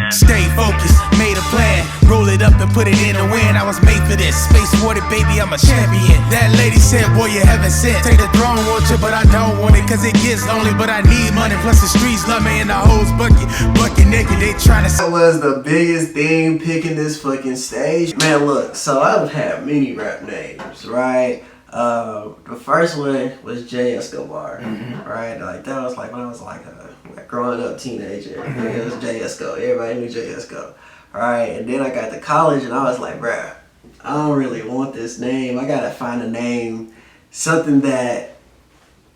Stay focused, made a plan, roll it up and put it in the wind. I was made for this, space water, baby, I'm a champion. That lady said, boy, you haven't sent. Take the throne, want you, but I don't want it, cause it gets lonely, but I need money. Plus the streets love me and the hoes bucket naked, they tryna. That was the biggest thing picking this fucking stage. Man, look, so I've had many rap names, right? The first one was Jay Escobar, right? Like that was like when I was like a growing up teenager. It was Jay Esco. Everybody knew Jay Esco, right? And then I got to college and I was like, bruh, I don't really want this name. I gotta find a name, something that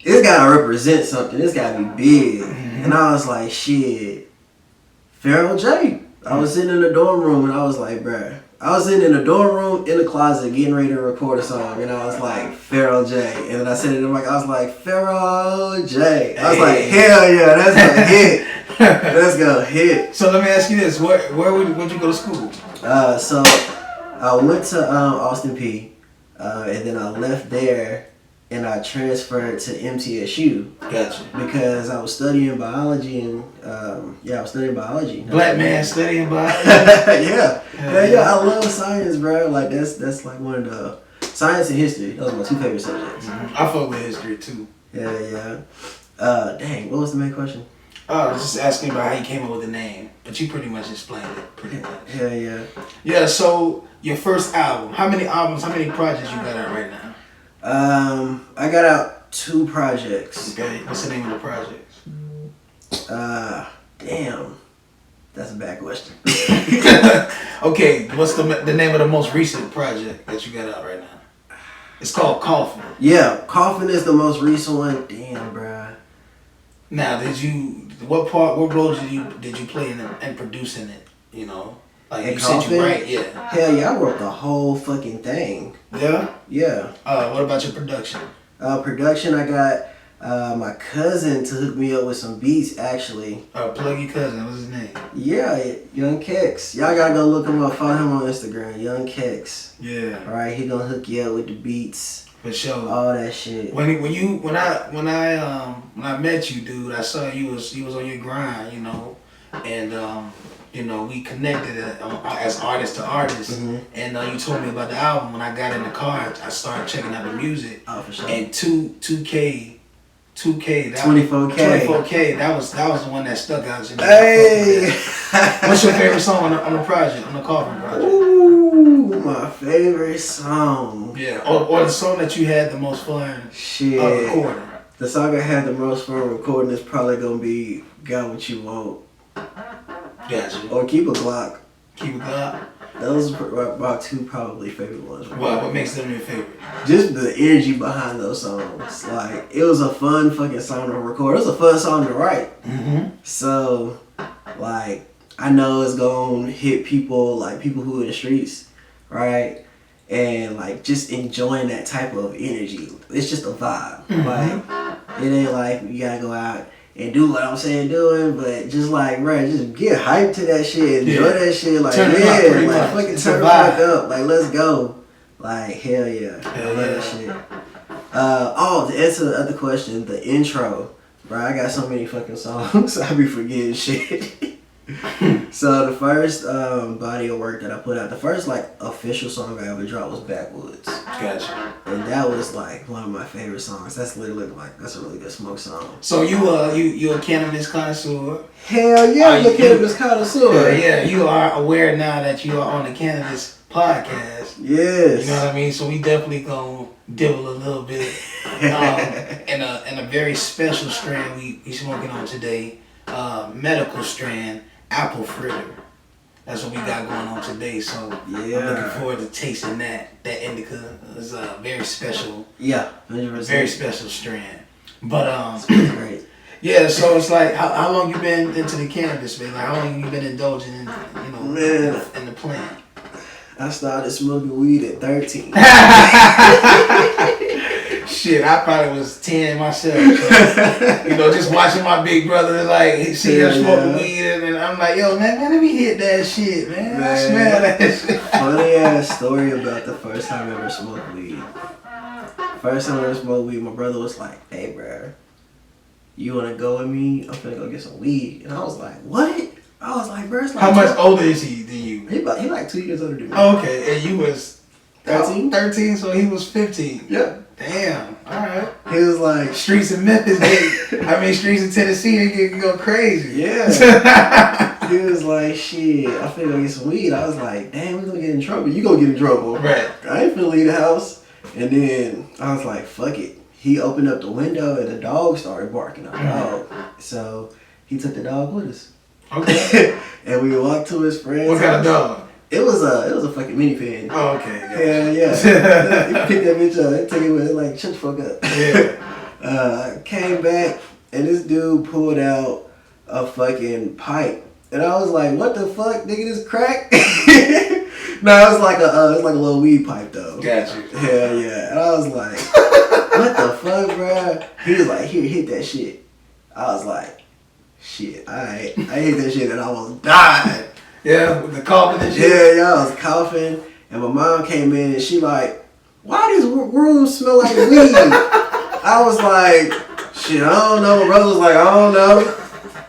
it's gotta represent something. It's gotta be big. And I was like, shit, Pharaoh Jay. I was sitting in the dorm room and I was like, bruh. I was sitting in the dorm room in the closet getting ready to record a song and I was like, Pharaoh Jay. And then I said it in the mic, I was like, Pharaoh Jay. I was like, hell yeah, that's gonna hit. That's gonna hit. So let me ask you this, where'd you go to school? So I went to Austin P and then I left there and I transferred to MTSU. Gotcha. Because I was studying biology and I was studying biology. Black man studying biology. yeah, I love science, bro. Like that's like one of the science and history. Those are my two favorite subjects. I fuck with history too. Yeah. Dang, what was the main question? I was just asking about how you came up with the name, but you pretty much explained it. Pretty much. Yeah. Yeah. So your first album. How many projects you got out right now? I got out 2 projects. Okay, what's the name of the projects? Damn. That's a bad question. Okay, what's the name of the most recent project that you got out right now? It's called Coffin. Yeah, Coffin is the most recent one. Damn, bruh. Now, what role did you play in producing it? You know? Like you said you write, yeah. Hell yeah, I wrote the whole fucking thing. Yeah? Yeah. What about your production? Production, I got my cousin to hook me up with some beats, actually. Plug your cousin. What's his name? Yeah, Young Kex. Y'all gotta go look him up. Follow him on Instagram, Young Kex. Yeah. All right, he gonna hook you up with the beats. For sure. All that shit. When I met you, dude, I saw you was on your grind, you know, and we connected as artist to artist, and you told me about the album. When I got in the car, I started checking out the music. Oh, for sure. And 2K, 24K. That was the one that stuck out to me. Hey, what's your favorite song on the project, on the Coffin project? Ooh, my favorite song. Yeah, or the song that you had the most fun recording. The song I had the most fun recording is probably gonna be "Got What You Want." Gotcha. Or Keep a Glock. Keep a Glock. Those are my 2 probably favorite ones. What makes them your favorite? Just the energy behind those songs. Like, it was a fun fucking song to record. It was a fun song to write. So, like, I know it's gonna hit people, like people who are in the streets, right? And like just enjoying that type of energy. It's just a vibe. Like, it ain't like you gotta go out and do what I'm saying doing, but just like, bro, just get hyped to that shit, enjoy that shit, like, turn fucking turn the fuck up, like, let's go, like, hell yeah, I love that shit. To answer the other question, the intro, bro, I got so many fucking songs, I be forgetting shit. So the first body of work that I put out, the first like official song I ever dropped was Backwoods. Gotcha. And that was like one of my favorite songs. That's literally like, that's a really good smoke song. So you a cannabis connoisseur? Hell yeah, I'm a cannabis connoisseur. Yeah, you are aware now that you are on the cannabis podcast. Yes. You know what I mean? So we definitely gonna dibble a little bit in a very special strand we smoking on today. Medical strand, apple fritter. That's what we got going on today. So yeah, I'm looking forward to tasting that. That indica is a very special. Yeah, 100%. Very special strand. But it's great. Yeah, so it's like how long you been into the cannabis, man? Like how long you been indulging in, in the plant? I started smoking weed at 13. Shit, I probably was 10 myself. So, just watching my big brother, like, see him smoking weed, and I'm like, yo, man, let me hit that shit, man. I smell that shit. Funny ass story about the first time I ever smoked weed. First time I ever smoked weed, my brother was like, hey, bro, you want to go with me? I'm finna go get some weed. And I was like, what? I was like, bro, it's like How much older is he than you? He like 2 years older than me. Oh, okay, and you was 13? 13, so he was 15. Yeah. Damn. All right. He was like, Streets in Memphis, streets in Tennessee, they can go crazy. yeah. He was like, shit, I finna go get some weed. I was like, damn, we gonna get in trouble. You gonna get in trouble. Right. I ain't finna leave the house. And then I was like, fuck it. He opened up the window and the dog started barking. So he took the dog with us. Okay. And we walked to his friend's What kind of house. dog? It was a fucking minivan. Oh, okay. Yeah, yeah. He picked that bitch up. He took it with it like, shut the fuck up. Yeah. Came back and this dude pulled out a fucking pipe. And I was like, what the fuck, nigga, this crack? No, it was like a little weed pipe though. Got you. Hell yeah. And I was like, what the fuck, bro? He was like, here, hit that shit. I was like, shit, alright. I hit that shit and I almost died. Yeah, with the coughing and shit. Yeah, I was coughing. And my mom came in and she like, why does room smell like weed? I was like, shit, I don't know. My brother was like, I don't know.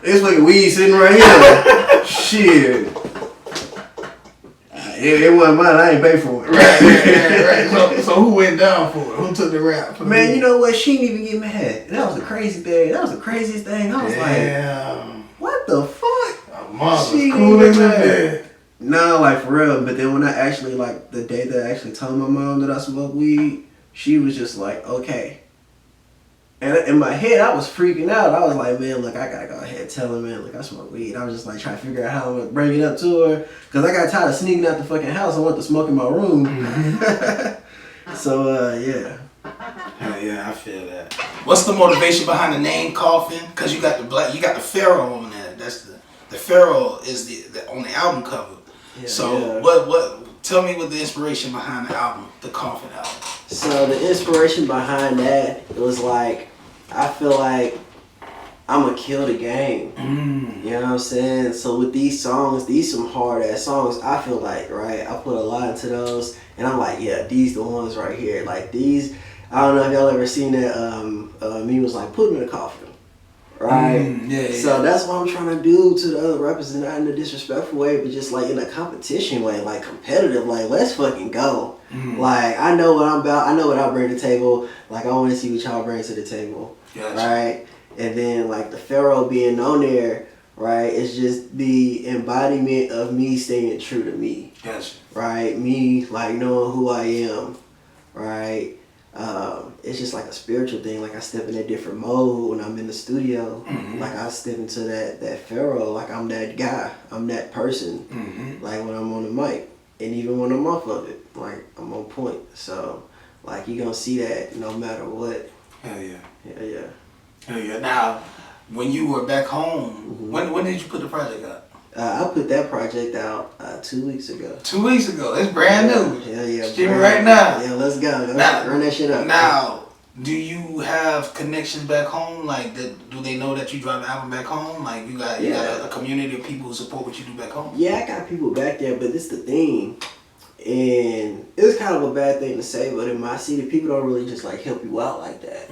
It's like weed sitting right here. Shit. It wasn't mine. I ain't pay for it. Right. So who went down for it? Who took the rap? Man, you know what? She didn't even get mad. That was the crazy thing. That was the craziest thing. I was like, what the fuck? Mom was cool in there. No, like for real. But then when I actually, like the day that I actually told my mom that I smoked weed, she was just like, okay. And in my head, I was freaking out. I was like, man, look, I gotta go ahead and tell her, man, look, I smoke weed. I was just like trying to figure out how I'm gonna bring it up to her. Cause I got tired of sneaking out the fucking house. I wanted to smoke in my room. Mm-hmm. So, yeah. Hell yeah, I feel that. What's the motivation behind the name Coffin? Cause you got the Pharaoh on there. That's the Pharaoh is the on the album cover. Yeah, so what? Tell me what the inspiration behind the album, the Coffin album. So the inspiration behind that, it was like, I feel like I'm gonna kill the game. You know what I'm saying? So with these songs, these some hard ass songs, I feel like, right? I put a lot into those and I'm like, yeah, these the ones right here. Like these, I don't know if y'all ever seen that me was like, put them in a coffin. Right? Yeah. So that's what I'm trying to do to the other rappers, and not in a disrespectful way, but just like in a competition way, like competitive, like let's fucking go. Like I know what I'm about, I know what I bring to the table, like I want to see what y'all bring to the table. Gotcha. Right? And then like the Pharaoh being on there, right, it's just the embodiment of me staying true to me. Gotcha. Right? Me like knowing who I am, right? It's just like a spiritual thing. Like I step in a different mode when I'm in the studio. Like I step into that Pharaoh. Like I'm that guy. I'm that person. Like when I'm on the mic, and even when I'm off of it, like I'm on point. So like you gonna see that no matter what. Hell yeah. Yeah. Hell yeah. Now, when you were back home, when did you put the project out? I put that project out 2 weeks ago. 2 weeks ago. It's brand new. Yeah. Streaming right now. Yeah, let's go. Now, run that shit up. Now, do you have connections back home? Like, do they know that you drop an album back home? Like, you got a community of people who support what you do back home? Yeah, I got people back there, but this the thing. And it's kind of a bad thing to say, but in my city, people don't really just like help you out like that.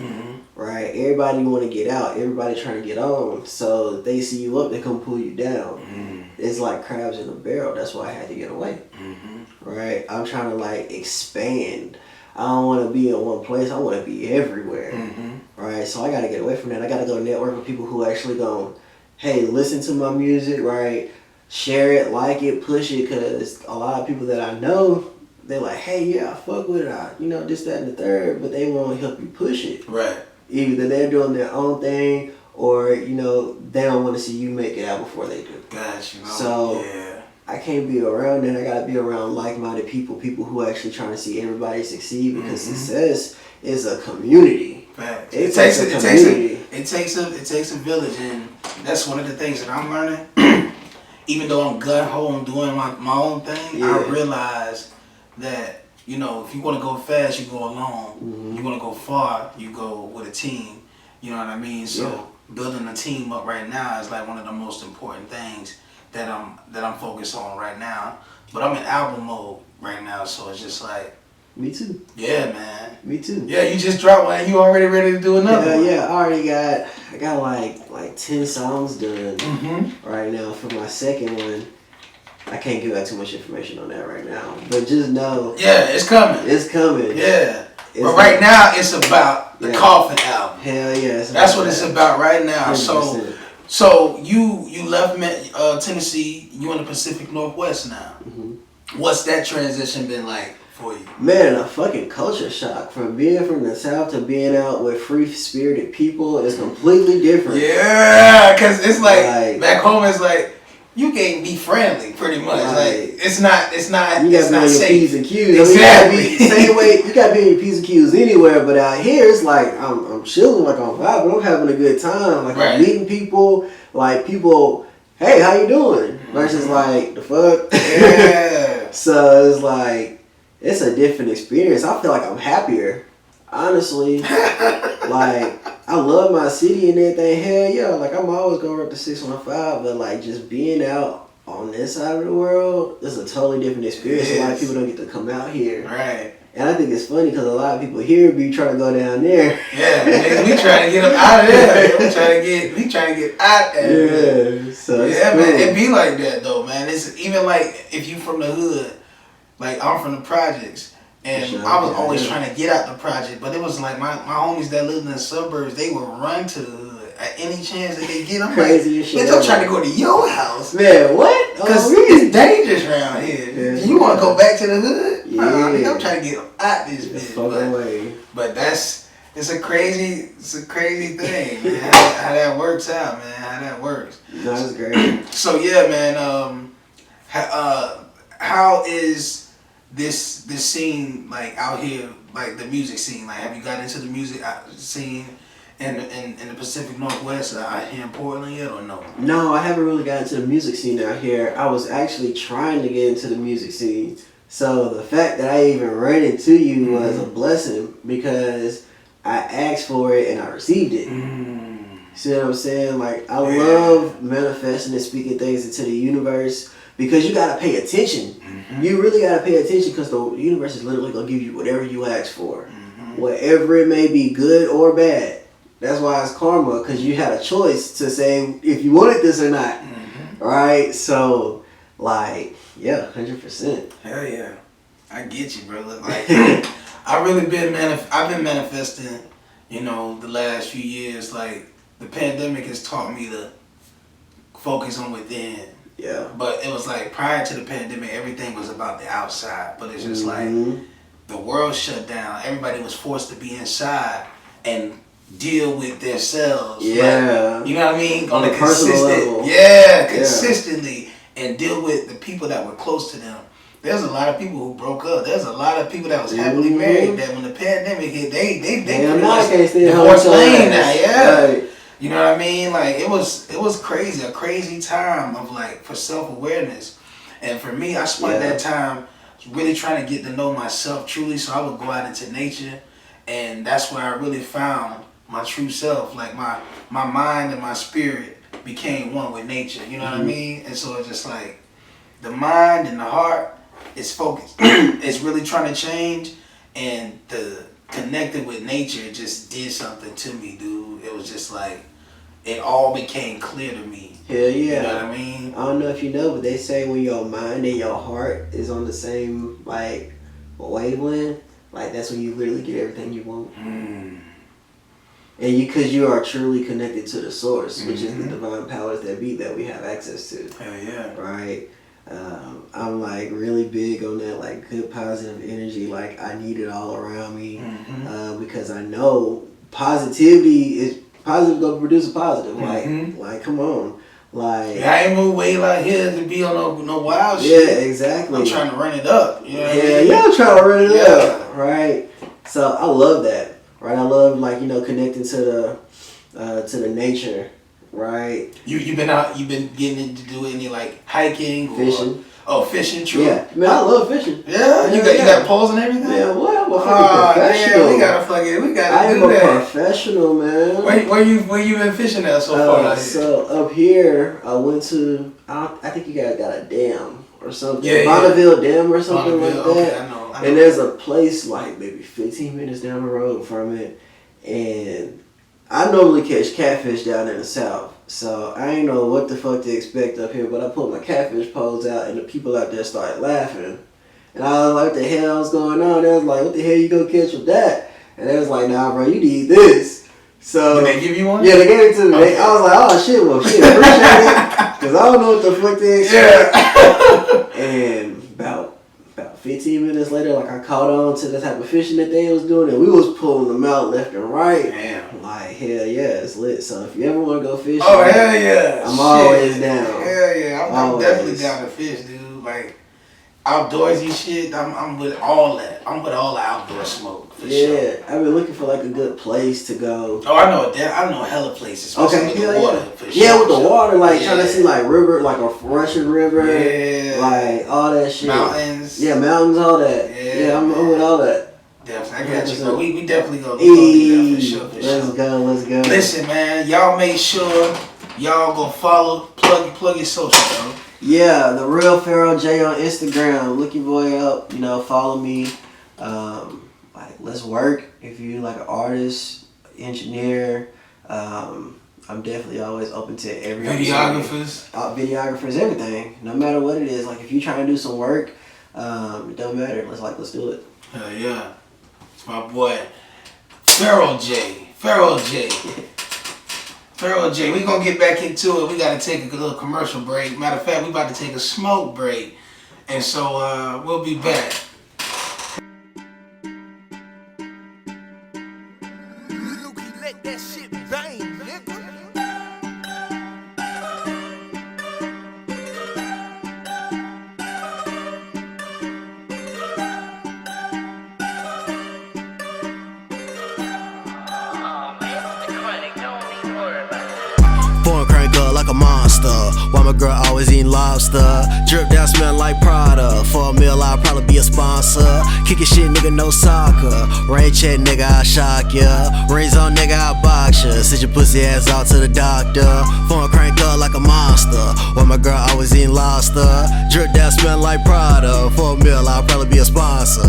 Right? Everybody want to get out. Everybody trying to get on. So if they see you up, they come pull you down. It's like crabs in a barrel. That's why I had to get away. Right? I'm trying to like expand. I don't want to be in one place. I want to be everywhere. Right? So I got to get away from that. I got to go network with people who actually go, hey, listen to my music, right? Share it, like it, push it, because a lot of people that I know, they're like, hey, yeah, I fuck with it, this, that, and the third, but they won't help you push it. Right. Either they're doing their own thing, or, they don't want to see you make it out before they do. Gotcha. So, I can't be around that. I got to be around like-minded people who actually trying to see everybody succeed, because success is a community. Facts. It takes a village, and that's one of the things that I'm learning. Even though I'm gun-ho and doing my own thing, I realize that, if you want to go fast, you go alone. You want to go far, you go with a team. You know what I mean? So building a team up right now is like one of the most important things that I'm focused on right now. But I'm in album mode right now, so it's just like Me too. Yeah, man. Me too. Yeah, you just dropped one. You already ready to do another one. Yeah, I got like 10 songs done right now for my second one. I can't give out too much information on that right now, but just know. Yeah, it's coming. It's coming. Yeah. But right now, it's about the Coffin album. Hell yeah. That's what it's about right now. 100%. So you left Tennessee. You in the Pacific Northwest now. What's that transition been like for you? Man, a fucking culture shock. From being from the South to being out with free-spirited people is completely different. Yeah, because it's like back home, it's like, you can't be friendly, pretty much. Like it's not. You gotta be on your P's and Q's. Exactly. I mean, same way. You gotta be on your P's and Q's anywhere, but out here it's like I'm chilling, like I'm vibing, I'm having a good time, like I'm meeting people, like people. Hey, how you doing? Versus like the fuck. Yeah. So it's like it's a different experience. I feel like I'm happier, honestly. Like. I love my city and everything. Hell yeah, like I'm always going up to 615, but like just being out on this side of the world is a totally different experience. A lot of people don't get to come out here. Right. And I think it's funny because a lot of people here be trying to go down there. Yeah, man, we trying to get them out of there. We trying to get out of there. Yeah, so yeah, cool. Man, it be like that though, man. It's even like if you from the hood, like I'm from the projects. And I was always trying to get out the project, but it was like my homies that lived in the suburbs, they would run to the hood at any chance that they get. I'm crazy like, bitch, I'm trying to go to your house. Man, what? Because it's dangerous around here. Yeah, you want to go back to the hood? Yeah. I'm trying to get out this bitch. But it's a crazy thing, man. how that works out, man. How that works. That's great. So yeah, man. How is this scene like out here, like the music scene? Like, have you got into the music scene in the Pacific Northwest out here in Portland yet, or no? No, I haven't really gotten into the music scene out here. I was actually trying to get into the music scene. So the fact that I even ran into you was a blessing because I asked for it and I received it. See what I'm saying? Like, I love manifesting and speaking things into the universe because you gotta pay attention. You really gotta pay attention because the universe is literally gonna give you whatever you ask for, whatever it may be, good or bad. That's why it's karma, because you had a choice to say if you wanted this or not. Right? So, like, yeah, 100%. Hell yeah, I get you, brother. Like, I've been manifesting, the last few years. Like, the pandemic has taught me to focus on within. Yeah. But it was like prior to the pandemic, everything was about the outside. But it's just like the world shut down. Everybody was forced to be inside and deal with themselves. Yeah. Like, you know what I mean? On a personal level. Yeah, consistently. And deal with the people that were close to them. There's a lot of people who broke up. There's a lot of people that was happily married that when the pandemic hit, they pretty much divorced lane now. Yeah. Right. You know what I mean? Like, it was crazy, a crazy time of like for self-awareness. And for me, I spent that time really trying to get to know myself truly. So I would go out into nature, and that's where I really found my true self. Like my mind and my spirit became one with nature. You know what I mean? And so it's just like the mind and the heart is focused. It's really trying to change, and the connecting with nature just did something to me, dude. It was just like, it all became clear to me. Hell yeah. You know what I mean? I don't know if you know, but they say when your mind and your heart is on the same, like, wavelength, like, that's when you literally get everything you want. And because you are truly connected to the source, which is the divine powers that be that we have access to. Hell yeah. Right? I'm like really big on that, like, good positive energy. Like, I need it all around me because I know positive gonna produce a positive. Like come on, like I ain't moved way like here to be on no wild shit. Yeah, exactly. I'm trying to run it up. You know what I mean? Yeah, I'm trying to run it up. Right. So I love that. Right. I love connecting to the nature. Right. You've been getting into do any like hiking or fishing. Oh, fishing, true. Yeah, man, I love fishing. Yeah, you got poles and everything. Yeah, what? I'm a fucking professional. Yeah, we gotta do that. I am a professional, man. Where you been fishing at so far? So up here, I went to. I think you guys got a dam or something. Yeah, Bonneville Dam or something like that. Okay, I know And there's a place like maybe 15 minutes down the road from it, and I normally catch catfish down in the south, so I ain't know what the fuck to expect up here, but I put my catfish poles out and the people out there started laughing. And I was like, what the hell's going on? They was like, what the hell you gonna catch with that? And they was like, nah bro, you need this. So did they give you one? Yeah, they gave it to me. Okay. I was like, oh shit, well shit, appreciate it. Cause I don't know what the fuck they expect. And about 15 minutes later, like I caught on to the type of fishing that they was doing, and we was pulling them out left and right. Damn. Like hell yeah, it's lit. So if you ever want to go fishing, Oh hell yeah, I'm always down. Hell yeah, I'm definitely down to fish, dude. Like outdoorsy shit, I'm with all that. I'm with all the outdoor smoke. For sure. I've been looking for like a good place to go. Oh, I know hella places. Especially with the water. For sure. Yeah, with the water, like trying to see like river, like a rushing river. Yeah. Like all that shit. Mountains. Yeah, mountains, all that. Yeah, I'm with all that. Definitely, I got you, bro. We definitely go. Hey, For sure. Let's go. Listen, man, y'all make sure y'all go follow, plug your social, bro. Yeah, the real Pharaoh Jay on Instagram. Look your boy up. You know, follow me. Like, let's work. If you like an artist, engineer, I'm definitely always open to every videographers, everything. No matter what it is. Like, if you trying to do some work, it don't matter. Let's do it. Hell yeah. It's my boy, Pharaoh Jay. Pharaoh Jay. We gonna get back into it. We gotta take a little commercial break. Matter of fact, we about to take a smoke break. And so we'll be back. Let that shit bang, nigga. Born crank up like a monster. Why my girl always eating lobster? Drip down smell like Prada. For a meal I'll probably be a sponsor. Kickin' shit nigga no soccer. Rain check nigga I shock ya. Rings on nigga I box ya. Sit your pussy ass out to the doctor. Born crank up like a monster. Why my girl always eating lobster? Drip down smell like Prada. For a meal I'll probably be a sponsor.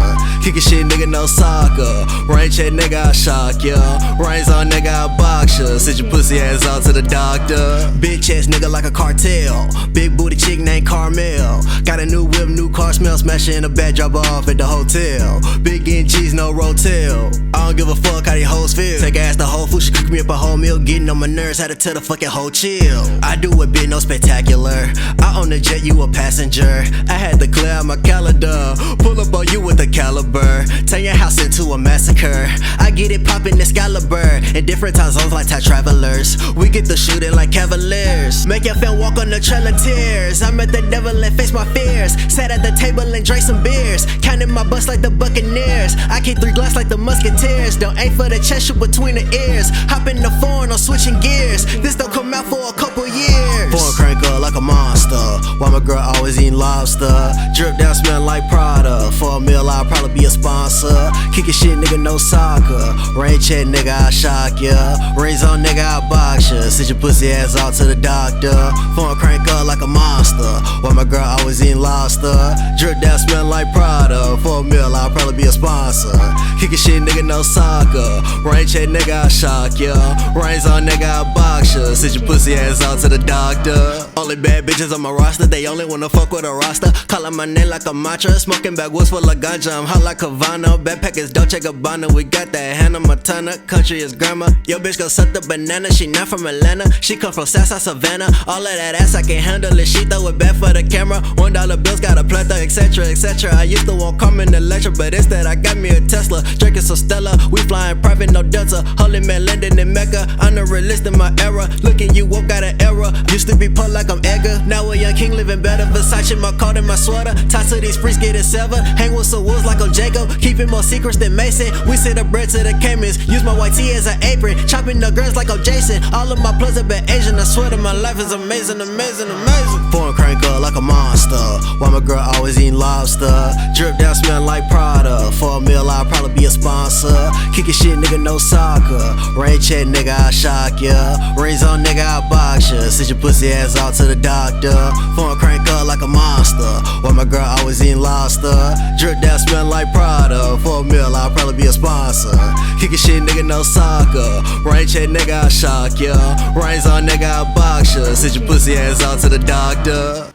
Kickin' shit nigga no soccer. Rain check nigga I shock ya. Rings on nigga I box ya. Sit your pussy ass out to the doctor. Big chest nigga like a cartel. Big booty chick named Carmel. Got a new whip, new car smell. Smash it in the bed, drop her off at the hotel. Big getting cheese, no rotel. I don't give a fuck how these hoes feel. Take ass to Whole Foods, she cook me up a whole meal. Getting on my nerves, had to tell the fucking whole chill. I do it big, no spectacular. I own the jet, you a passenger. I had to clear out my calendar. Pull up on you with a caliber. Turn your house into a massacre. I get it poppin' Excalibur. In different time zones like time travelers. We get the shooting like Cavaliers. Make your fan walk on the trail of tears. I met the devil and face my fears. Sat at the table and drank some beers. Counting my butts like the Buccaneers. I keep 3 glass like the Musketeers. Don't aim for the chest, shoot between the ears. Hop in the foreign, I'm switching gears. This don't come out for a couple years. Born crank up like a monster. Why my girl always eating lobster? Drip down smell like Prada. For a meal I'll probably be a sponsor. Kickin' shit nigga no soccer. Rain check nigga I shock ya. Rings on nigga I box ya. Sit your pussy ass out to the doctor. Phone crank up like a monster. Why my girl always eating lobster? Drip down smell like Prada. For a meal I'll probably be a sponsor. Kickin' shit nigga no soccer. Rain check nigga I shock ya. Rings on nigga I box ya. Sit your pussy ass out to the doctor. Only bad bitches on my roster. They only wanna fuck with a roster. Callin' my name like a mantra. Smoking backwoods full of ganja. I'm hot like Havana. Backpack is Dolce Gabbana. We got that Hannah Montana. Country is grandma. Yo bitch go suck the banana. She not from Atlanta. She come from Southside Savannah. All of that ass I can handle it. She throw it back for the camera. $1 bills got a plethora, etc, etc. I used to want come in the lecture, but instead I got me a Tesla. Drinking some Stella. We flying private, no Delta. Holy man landing in Mecca. Unrealistic in my era. Looking you up, got an error. Used to be put like I'm Edgar. Now a young king living better. Versace, my coat and my sweater. Tied to these freaks getting severed. Hang with some wolves like I'm Jacob. Keeping more secrets than Mason. We send the bread to the chemist. Use my white tee as an apron. Chopping the girls like I'm Jason. All of my plugs have been Asian. I swear that my life is amazing, amazing, amazing. Born crank up like a monster. Why my girl always eating lobster? Drip down smell like Prada. For a meal I'll probably be a sponsor. Kickin' shit nigga no soccer. Rain check nigga I shock ya. Rings on nigga I box ya. Sit your pussy ass out to the doctor. Born crank up like a monster. Why my girl always eating lobster? monster. Drip down, smell like Prada. For a meal, I'll probably be a sponsor. Kickin' shit, nigga, no soccer. Rain check, nigga, I'll shock ya. Rains on, nigga, I'll box ya. Send your pussy ass out to the doctor.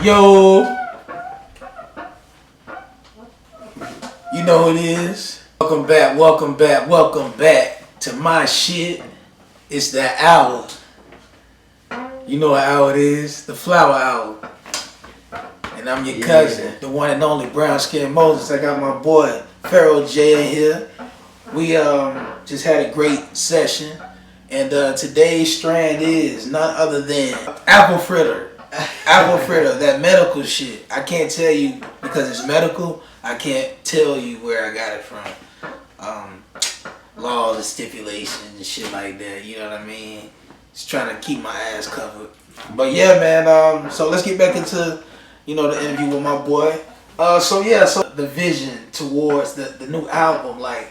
Yo, you know who it is. Welcome back to my shit. It's that hour. You know what hour it is? The flower hour. And I'm your cousin, the one and only brown skin Moses. I got my boy Pharaoh Jay in here. We just had a great session, and today's strand is none other than apple fritter. Apple fritter, that medical shit. I can't tell you because it's medical. I can't tell you where I got it from. Laws and stipulations and shit like that. You know what I mean? Just trying to keep my ass covered. But yeah, man. So let's get back into the interview with my boy. So the vision towards the new album, like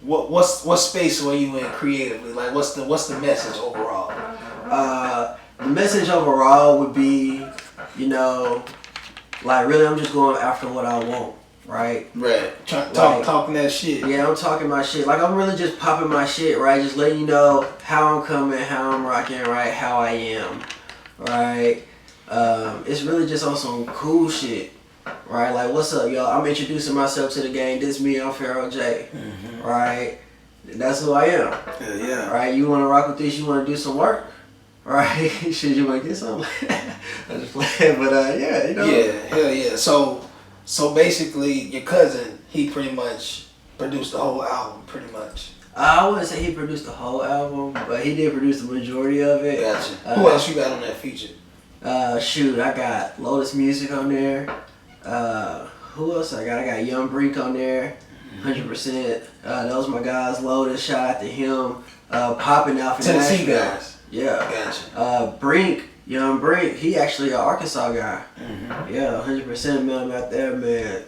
what space were you in creatively? Like what's the message overall? The message overall would be, like really I'm just going after what I want, right? Right. Talking that shit. Yeah, I'm talking my shit. Like I'm really just popping my shit, right? Just letting you know how I'm coming, how I'm rocking, right? How I am, right? It's really just on some cool shit, right? Like what's up, y'all? I'm introducing myself to the game. This me, I'm Pharaoh Jay, right? That's who I am. Yeah. Right? You want to rock with this? You want to do some work? Right? Shit, you want to get something? I'm just playing, but yeah, Yeah, hell yeah. So basically, your cousin, he pretty much produced the whole album, pretty much. I wouldn't say he produced the whole album, but he did produce the majority of it. Gotcha. Who else you got on that feature? Shoot, I got Lotus Music on there. Who else I got? I got Young Brink on there, 100%. Those my guys. Lotus, shout out to him. Popping out for Tennessee guys. Yeah. Gotcha. Brink, Young Brink, he actually an Arkansas guy. Yeah, 100% man out there, man.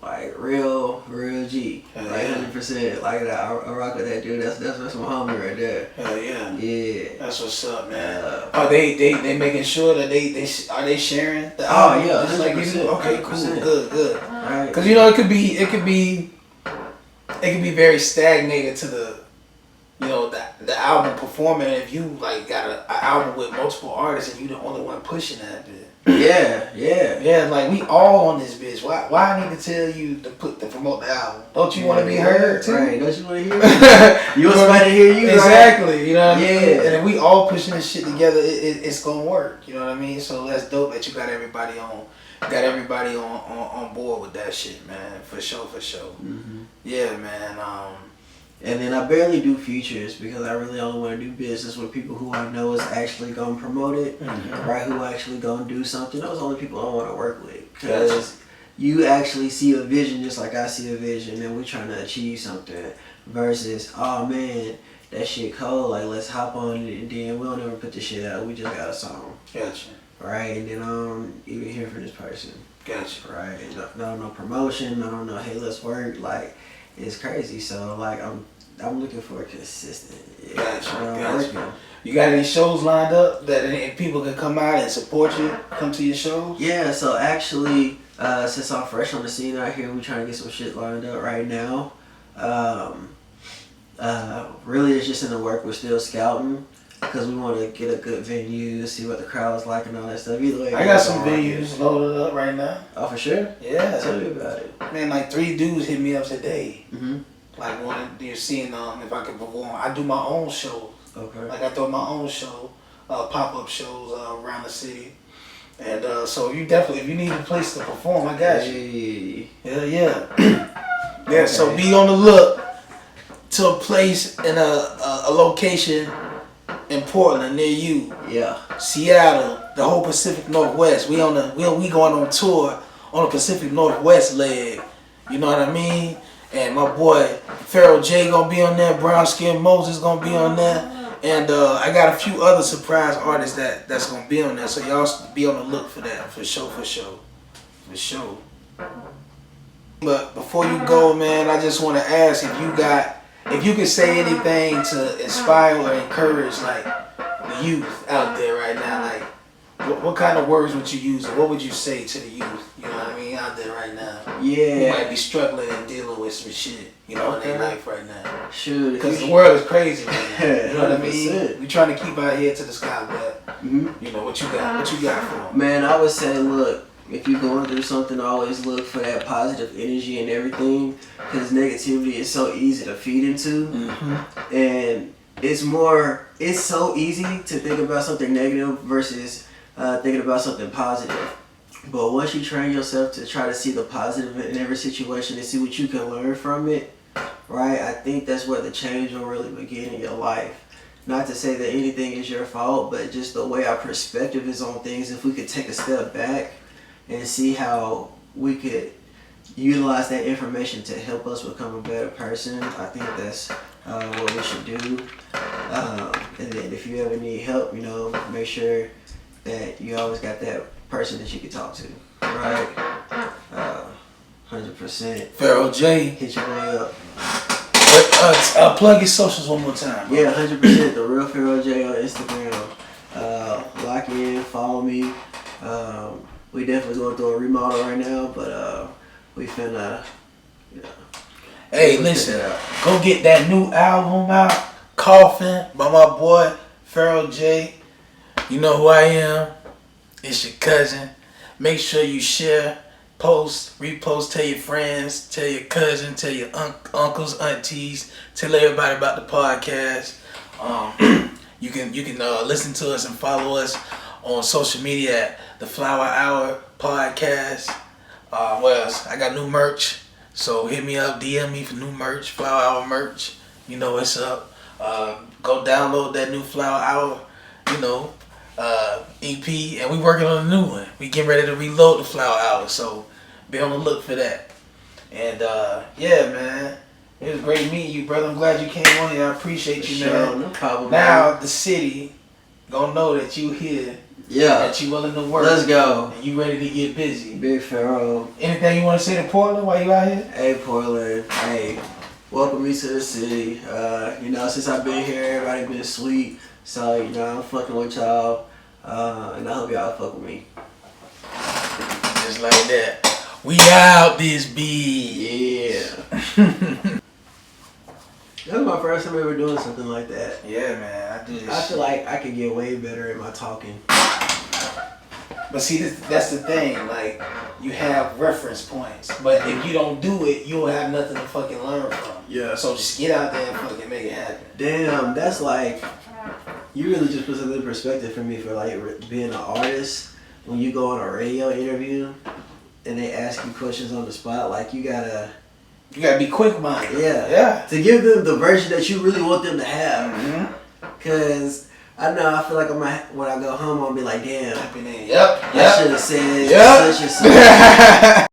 Like real G. Like 100%. Like that. I rock with that dude. That's my homie right there. Hell yeah. Yeah. That's what's up, man. Are they making sure that they sharing the album? Oh yeah, just like you do. Okay, cool, good. Right. Cause it could be very stagnated to the album performing. If you like got an album with multiple artists and you the only one pushing that bit. Yeah. Like we all on this bitch. Why I need to tell you to promote the album? Don't you want to be heard too? Right. Don't you want to hear me? You want somebody to hear you? Exactly. Right? You know what I mean? Yeah. And if we all pushing this shit together, it's gonna work. You know what I mean? So that's dope that you got everybody on board with that shit, man. For sure. Yeah, man. And then I barely do features because I really only want to do business with people who I know is actually going to promote it, right? Who actually going to do something. Those are the only people I want to work with. Because you actually see a vision just like I see a vision and we're trying to achieve something versus, oh man, that shit cold, like let's hop on it and then we don't ever put the shit out. We just got a song. Gotcha. Right? And then I don't even hear from this person. Gotcha. Right? No promotion, I don't know, hey, let's work. Like, it's crazy. So like I'm looking for a consistent. Gotcha. You got any shows lined up that people can come out and support you, come to your shows? Yeah, so actually since I'm fresh on the scene out here, we trying to get some shit lined up right now. Really it's just in the work, we're still scouting because we want to get a good venue, see what the crowd's like and all that stuff. Either way, I got some venues loaded up right now. Oh, for sure? Yeah. Tell me about it. Man, like 3 dudes hit me up today. Like one, you're seeing if I can perform. I do my own shows. Okay. Like I throw my own show, pop-up shows around the city. And so if you need a place to perform, I got you. Yeah. Yeah, okay. So be on the look to a place in a location in Portland near you. Yeah. Seattle, the whole Pacific Northwest. We going on tour on the Pacific Northwest leg. You know what I mean? And my boy Pharaoh Jay gonna be on there. Brown Skin Moses gonna be on there. And I got a few other surprise artists that's gonna be on there. So y'all be on the look for that. For sure. But before you go, man, I just want to ask if you could say anything to inspire or encourage like the youth out there right now, like what kind of words would you use? Or what would you say to the youth? You know what I mean, out there right now. Yeah. Who might be struggling and dealing with some shit. You know, in their life right now. Shoot. Because the world is crazy right now. You know what I 100%. mean? We trying to keep our head to the sky, but you know what you got? What you got for them? Man, I would say, look, if you're going through something, always look for that positive energy and everything, because negativity is so easy to feed into, and it's so easy to think about something negative versus thinking about something positive. But once you train yourself to try to see the positive in every situation and see what you can learn from it, right, I think that's where the change will really begin in your life. Not to say that anything is your fault, but just the way our perspective is on things, if we could take a step back and see how we could utilize that information to help us become a better person, I think that's what we should do. And then if you ever need help, you know, make sure that you always got that person that you can talk to, right? 100%. Pharaoh Jay. Hit your way up. Plug your socials one more time. Bro. Yeah, 100%. The Real Pharaoh Jay on Instagram. Lock in, follow me. We definitely going through a remodel right now, but we finna, you know. Hey, listen, go get that new album out, Coffin, by my boy Pharaoh Jay. You know who I am. It's your cousin. Make sure you share, post, repost, tell your friends, tell your cousin, tell your uncles, aunties, tell everybody about the podcast. You can listen to us and follow us on social media at the Flow3r podcast. What else? I got new merch, so hit me up, DM me for new merch, Flow3r merch. You know what's up. Go download that new Flow3r, EP, and we working on a new one. We getting ready to reload the Flow3r, so be on the look for that. And yeah, man, it was great meeting you, brother. I'm glad you came on here. I appreciate you, man. No problem. Now the city gonna know that you here. Yeah. That you willing to work. Let's go. And you ready to get busy. Big Pharaoh. Anything you want to say to Portland while you out here? Hey, Portland. Hey, welcome me to the city. Since I've been here, everybody been sweet. So, I'm fucking with y'all. And I hope y'all fuck with me. Just like that. We out this beat. Yeah. That was my first time ever doing something like that. Yeah, man. I feel like I could get way better at my talking. But see, that's the thing. Like, you have reference points. But if you don't do it, you'll have nothing to fucking learn from. Yeah. So just get out there and fucking make it happen. Damn, that's like, you really just put something in perspective for me for like being an artist. When you go on a radio interview and they ask you questions on the spot, like you gotta be quick-minded. Yeah. To give them the version that you really want them to have. Cause I feel like when I go home, I'll be like, damn. Yep. I should have said such and such.